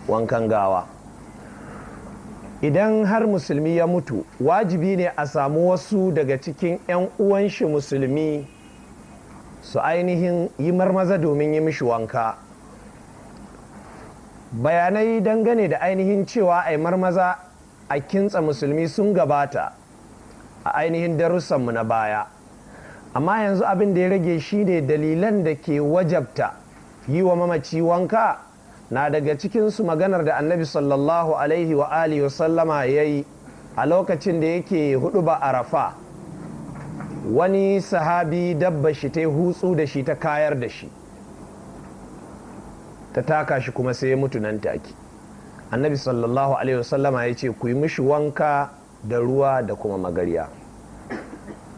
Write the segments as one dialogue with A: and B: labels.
A: wankan gawa. Idan har musulmi ya mutu, wajibi ne a samu wasu daga cikin 'yan uwan shi musulmi su ainihin yi marmaza domin yi mishi wanka. Bayanai dangane da ainihin cewa ai marmaza a kintsa musulmi sun gabata a ainihin darussanmu na baya, amma yanzu abin da ya rage shi ne dalilan da ke wajabta yi wa mamaci wanka. Na daga cikinsu maganar da annabi sallallahu alaihi wa alihi wa sallama ya yi a lokacin da yake huɗuba Arafa. Wani sahabi dabba shi ta hutsu da shi ta kayar da shi, ta taka shi kuma sai ya mutu nan take. Annabi sallallahu alaihi wa sallama ya ce ku yi mishi wanka da ruwa da kuma magarya.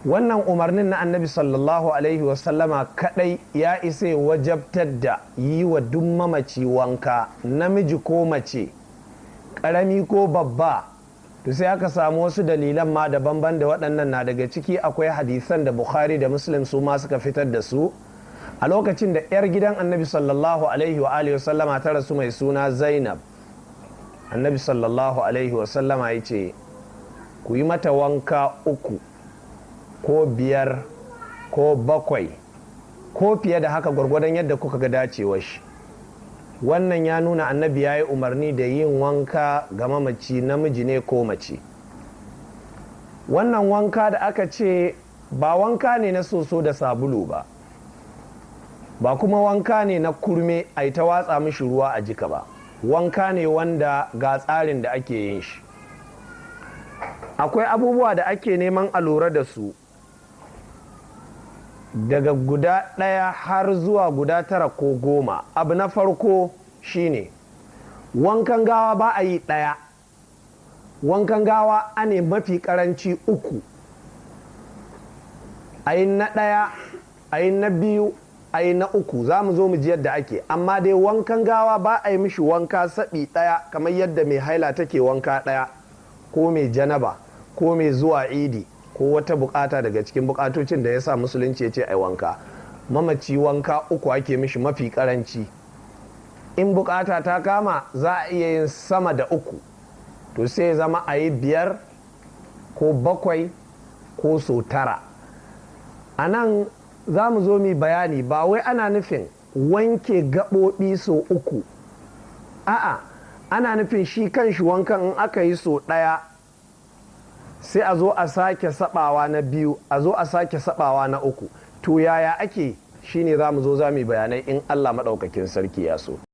A: Wannan umarnin na annabi sallallahu alaihi wasallama kadai ya isa wajabtar da yi wa duk mamaci wanka, namiji ko mace, karami ko babba. To sai aka samu wasu dalilan ma daban-ban da waɗannan. Na daga ciki akwai hadisan da Bukhari da Muslim su ma suka fitar da su a lokacin da 'yar gidan annabi sallallahu alaihi wa alihi wasallama ta rasu mai suna Zainab. Annabi sallallahu alaihi wasallama ya ce ku yi mata wanka 3 ko 5 ko 7 ko fiye da haka gwargwadon yadda kuka ga dacewar shi. Wannan ya nuna annabi ya yi umarni da yin wanka ga mamaci, namiji ne ko mace. Wannan wanka da aka ce ba wanka ne na soso da sabulu ba kuma wanka ne na kurme a ta watsa mishi ruwa a jika ba. Wanka ne wanda ga tsarin da ake yin shi. Akwai abubuwa da ake neman a lura da su daga guda 1 har zuwa guda 9 ko 10. Abu na farko shine wankan gawa ba a yi 1. Wankan gawa ane mafi karanci 3. A yi na 1, a yi na 2, a yi na 3. Za mu zo mu ji yadda ake, amma dai wankan gawa ba a yi mishi wanka saɓi 1 kamar yadda mai haila take wanka 1, ko mai janaba, ko mai zuwa idi, ko wata bukata daga cikin bukatocin da ya sa musulunci ya ce ai wanka. Mamaci wanka 3 ake mishi mafi karanci. In bukata ta kama za a iya yin sama da 3, to sai zama a yi 5 ko 7 ko so 9. A nan za mu zo mu bayani, ba wai ana nufin wanke gaɓoɓi so 3, a'a ana nufin shi kan shi wankan in aka yi so 1 sai a zo a sake sabawa na 2, a zo a sake sabawa na 3. To yaya ake? Shine za mu zo za mu bayanai in Allah maɗaukakin sarki ya so.